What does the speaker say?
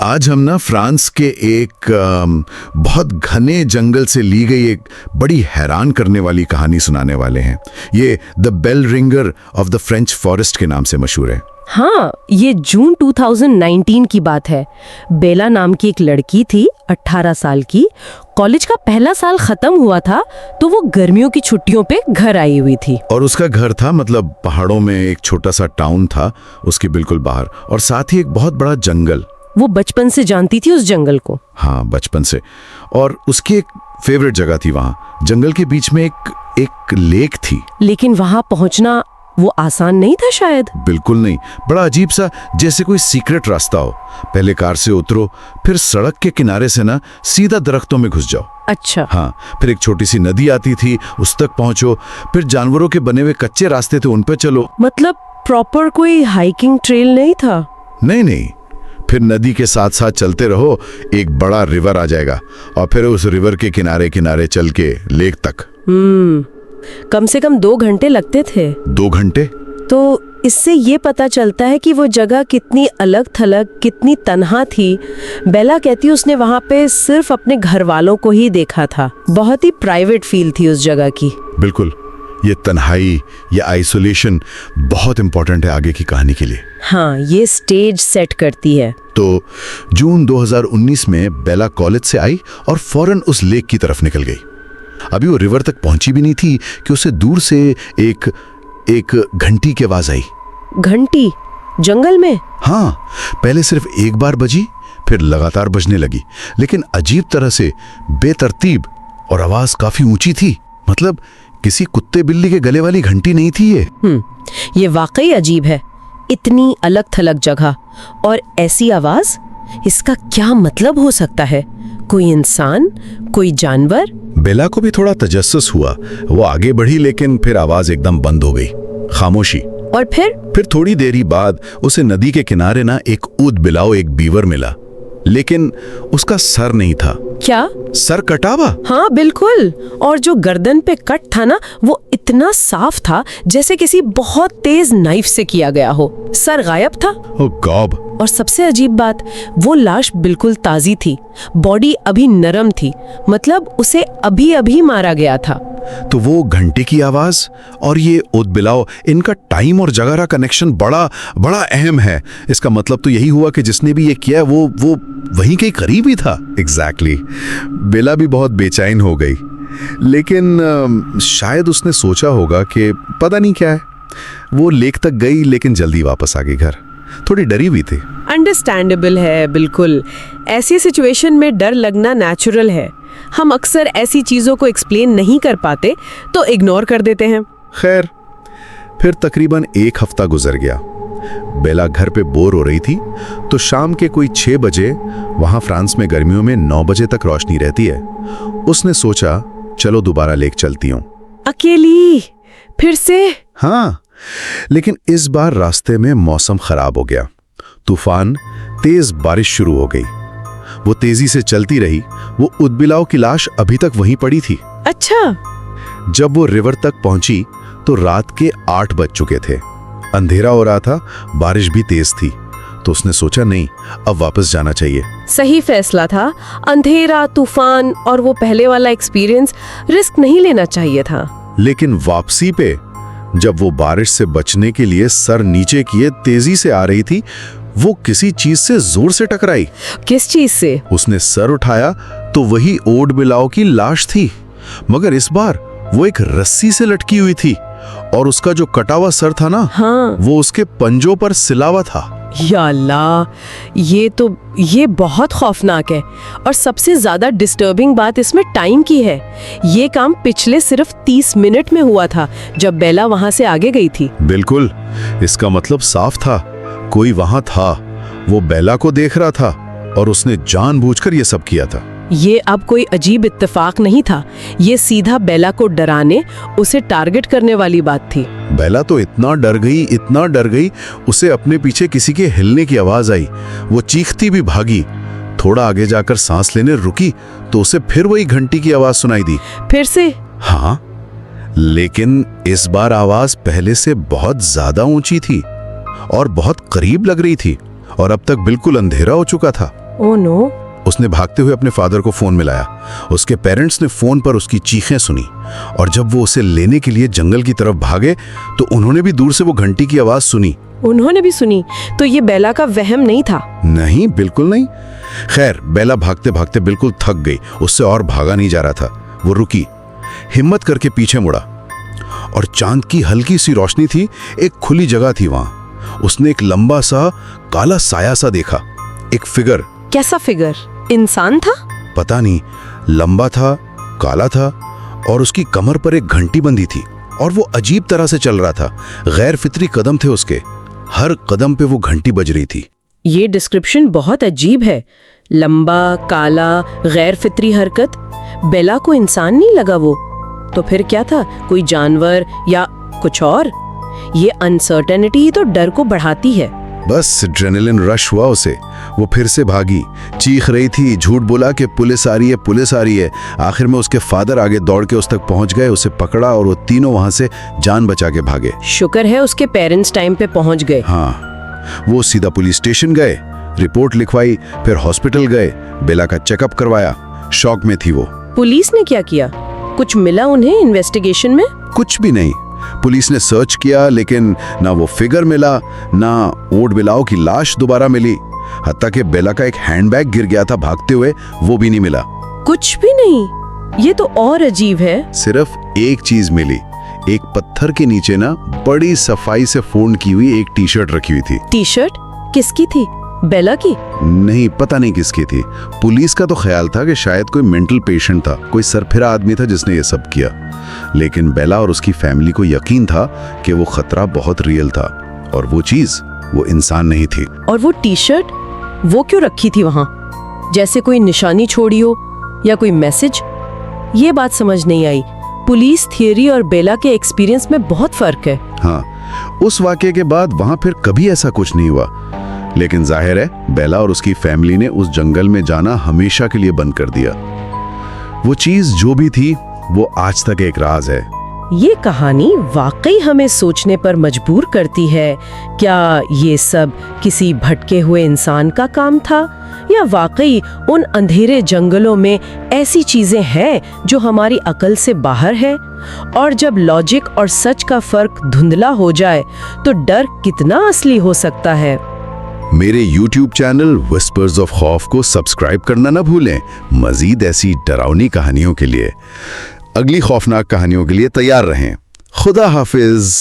आज हम ना फ्रांस के एक बहुत घने जंगल से ली गई एक बड़ी हैरान करने वाली कहानी सुनाने वाले हैं। ये the bell ringer of the French forest के नाम से मशहूर है। हाँ, ये जून 2019 की बात है। बेला नाम की एक लड़की थी, 18 साल की। कॉलेज का पहला साल खत्म हुआ था तो वो गर्मियों की छुट्टियों पे घर आई हुई थी। और उसका घर था मतलब पहाड़ों में एक छोटा सा टाउन था उसके बिल्कुल बाहर, और साथ ही एक बहुत बड़ा जंगल। वो बचपन से जानती थी उस जंगल को। हाँ, बचपन से। और उसकी एक फेवरेट जगह थी वहाँ जंगल के बीच में एक लेक थी। लेकिन वहाँ पहुँचना वो आसान नहीं था शायद। बिल्कुल नहीं, बड़ा अजीब सा, जैसे कोई सीक्रेट रास्ता हो। पहले कार से उतरो, फिर सड़क के किनारे से ना सीधा दरख्तों में घुस जाओ। अच्छा। हाँ, फिर एक छोटी सी नदी आती थी, उस तक पहुंचो, फिर जानवरों के बने हुए कच्चे रास्ते थे, उन पे चलो। मतलब प्रॉपर कोई हाइकिंग ट्रेल नहीं था? नहीं, फिर नदी के साथ साथ चलते रहो, एक बड़ा रिवर आ जाएगा और फिर उस रिवर के किनारे किनारे चल के लेक तक। कम से कम 2 घंटे लगते थे। 2 घंटे? तो इससे ये पता चलता है कि वो जगह कितनी अलग थलग, कितनी तन्हा थी। बेला कहती उसने वहाँ पे सिर्फ अपने घर वालों को ही देखा था। बहुत ही प्राइवेट फील थी उस जगह की। बिल्कुल, ये तन्हाई, ये आइसोलेशन बहुत इंपॉर्टेंट है आगे की कहानी के लिए। हाँ, ये स्टेज सेट करती है। तो जून 2019 में बेला कॉलेज से आई और फौरन उस लेक की तरफ निकल गई। अभी वो रिवर तक पहुंची भी नहीं थी कि उसे दूर से एक घंटी की आवाज आई। घंटी? जंगल में? हाँ, पहले सिर्फ एक बार बजी, फिर लगातार बजने लगी, लेकिन अजीब तरह से, बेतरतीब, और आवाज काफी ऊंची थी। मतलब किसी कुत्ते बिल्ली के गले वाली घंटी नहीं थी ये वाकई अजीब है। इतनी अलग थलग जगह और ऐसी आवाज, इसका क्या मतलब हो सकता है? कोई इंसान, कोई जानवर? बेला को भी थोड़ा तजस्सुस हुआ। वो आगे बढ़ी, लेकिन फिर आवाज एकदम बंद हो गई, खामोशी। और फिर थोड़ी देरी बाद उसे नदी के किनारे ना एक ऊद बिलाव, एक बीवर मिला, लेकिन उसका सर नहीं था। क्या? सर कटा हुआ? हाँ बिल्कुल। और जो गर्दन पे कट था ना, वो इतना साफ था जैसे किसी बहुत तेज नाइफ से किया गया हो। सर गायब था। ओह गॉड। और सबसे अजीब बात, वो लाश बिल्कुल ताजी थी, बॉडी अभी नरम थी, मतलब उसे अभी अभी मारा गया था। तो वो घंटे की आवाज और ये उदबिलाव, इनका टाइम और जगह का कनेक्शन बड़ा अहम है। इसका मतलब तो यही हुआ कि जिसने भी ये किया वो वहीं के करीब ही था। एग्जैक्टली। बेला भी बहुत बेचैन हो गई, लेकिन शायद उसने सोचा होगा कि पता नहीं क्या है। वो लेक तक गई, लेकिन जल्दी वापस आ गई घर। थोड़ी डरी हुई थी। अंडरस्टैंडेबल है, बिल्कुल। ऐसी सिचुएशन में डर लगना नेचुरल है। हम अक्सर ऐसी चीजों को एक्सप्लेन नहीं कर पाते तो इग्नोर कर देते हैं। खैर, फिर तकरीबन 1 हफ्ता गुजर गया। बेला घर पे बोर हो रही थी, तो शाम के कोई 6 बजे, वहां फ्रांस में गर्मियों में 9 बजे तक रोशनी रहती है, उसने सोचा चलो दोबारा लेक चलती हूँ। अकेली? फिर से? हाँ, लेकिन इस बार रास्ते में मौसम खराब हो गया। तूफान, तेज बारिश शुरू हो गई। वो तेजी से चलती रही। वो उदबिलाव की लाश अभी तक वहीं पड़ी थी। अच्छा। जब वो रिवर तक पहुंची तो रात के 8 बज चुके थे। अंधेरा हो रहा था, बारिश भी तेज थी। तो उसने सोचा नहीं, अब वापस जाना चाहिए। सही फैसला था। अंधेरा, तूफान और वो पहले वाला एक्सपीरियंस, रिस्क नहीं लेना चाहिए था। लेकिन वापसी पे जब वो बारिश से बचने के लिए सर नीचे किए तेजी से आ रही थी, वो किसी चीज से जोर से टकराई। किस चीज से? उसने सर उठाया तो वही उदबिलाव की लाश थी, मगर इस बार वो एक रस्सी से लटकी हुई थी, और उसका जो कटा हुआ सर था ना, हाँ, वो उसके पंजों पर सिला हुआ था। या अल्लाह, ये बहुत खौफनाक है। और सबसे ज्यादा डिस्टर्बिंग बात इसमें टाइम की है। ये काम पिछले सिर्फ 30 मिनट में हुआ था, जब बेला वहां से आगे गई थी। बिल्कुल, इसका मतलब साफ था, कोई वहां था, वो बेला को देख रहा था, और उसने जानबूझकर ये सब किया था। ये अब कोई अजीब इत्तेफाक नहीं था, ये सीधा बेला को डराने, उसे टारगेट करने वाली बात थी। बेला तो इतना डर गई, उसे अपने पीछे किसी के हिलने की आवाज आई। वो चीखती भी भागी। थोड़ा आगे जाकर सांस लेने रुकी तो उसे फिर वही घंटी की आवाज सुनाई दी। फिर से? हाँ, लेकिन इस बार आवाज पहले से बहुत ज्यादा ऊंची थी और बहुत करीब लग रही थी, और अब तक बिल्कुल अंधेरा हो चुका था। Oh no. उसने भागते हुए अपने फादर को फोन मिलाया। उसके पेरेंट्स ने फोन पर उसकी चीखें सुनी और जब वो उसे लेने के लिए जंगल की तरफ भागे तो उन्होंने भी दूर से वो घंटी की आवाज सुनी। उन्होंने भी सुनी? तो ये बेला का वहम नहीं था? नहीं, बिल्कुल नहीं। खैर, बेला भागते भागते बिल्कुल थक गई। उससे और भागा नहीं जा रहा था। वो रुकी, हिम्मत करके पीछे मुड़ा और चांद की हल्की सी रोशनी थी। एक खुली जगह थी वहां। उसने एक लंबा सा काला साया सा देखा, एक फिगर। कैसा फिगर? इंसान था? पता नहीं, लंबा था, काला था और उसकी कमर पर एक घंटी बंधी थी और वो अजीब तरह से चल रहा था। गैर फितरी कदम थे उसके, हर कदम पे वो घंटी बज रही थी। ये डिस्क्रिप्शन बहुत अजीब है। लंबा, काला, गैर फितरी हरकत। बेला को इंसान नहीं लगा वो? तो फिर क्या था? कोई जानवर या कुछ और? ये अनसर्टेनिटी ही तो डर को बढ़ाती है। बस एड्रेनलिन रश हुआ उसे। वो फिर से भागी, चीख रही थी, झूठ बोला कि पुलिस आ रही है, पुलिस आ रही है। आखिर में उसके फादर आगे दौड़ के उस तक पहुंच गए, उसे पकड़ा और वो तीनों वहां से जान बचा के भागे। शुक्र है उसके पेरेंट्स टाइम पे पहुंच गए। हाँ, वो सीधा पुलिस स्टेशन गए, रिपोर्ट लिखवाई, फिर हॉस्पिटल गए, बेला का चेकअप करवाया। शॉक में थी वो। पुलिस ने क्या किया? कुछ मिला उन्हें इन्वेस्टिगेशन में? कुछ भी नहीं। पुलिस ने सर्च किया लेकिन ना वो फिगर मिला, ना ओड बिलाव की लाश दोबारा मिली। हत्ता कि बेला का एक हैंडबैग गिर गया था भागते हुए, वो भी नहीं मिला। कुछ भी नहीं? ये तो और अजीब है। सिर्फ एक चीज मिली। एक पत्थर के नीचे ना बड़ी सफाई से फोल्ड की हुई एक टी शर्ट रखी हुई थी। T shirt? किसकी थी? बेला की? नहीं, पता नहीं किसकी थी। पुलिस का तो ख्याल था कि शायद कोई मेंटल पेशेंट था, कोई सरफिरा आदमी था जिसने ये सब किया। लेकिन बेला और उसकी फैमिली को यकीन था कि वो खतरा बहुत रियल था और वो चीज वो इंसान नहीं थी। और वो टी शर्ट वो क्यों रखी थी वहां? जैसे कोई निशानी छोड़ी हो या कोई मैसेज? ये बात समझ नहीं आई। पुलिस थियरी और बेला के एक्सपीरियंस में बहुत फर्क है। हाँ, उस वाकये के बाद वहां फिर कभी ऐसा कुछ नहीं हुआ। लेकिन जाहिर है बेला और उसकी फैमिली ने उस जंगल में जाना हमेशा के लिए बंद कर दिया। वो चीज जो भी थी वो आज तक एक राज है। ये कहानी वाकई हमें सोचने पर मजबूर करती है। क्या ये सब किसी भटके हुए इंसान का काम था या वाकई उन अंधेरे जंगलों में ऐसी चीजें हैं जो हमारी अकल से बाहर है? और जब लॉजिक और सच का फर्क धुंधला हो जाए तो डर कितना असली हो सकता है। मेरे YouTube चैनल विस्पर्स ऑफ खौफ को सब्सक्राइब करना ना भूलें मजीद ऐसी डरावनी कहानियों के लिए। अगली खौफनाक कहानियों के लिए तैयार रहें। खुदा हाफिज।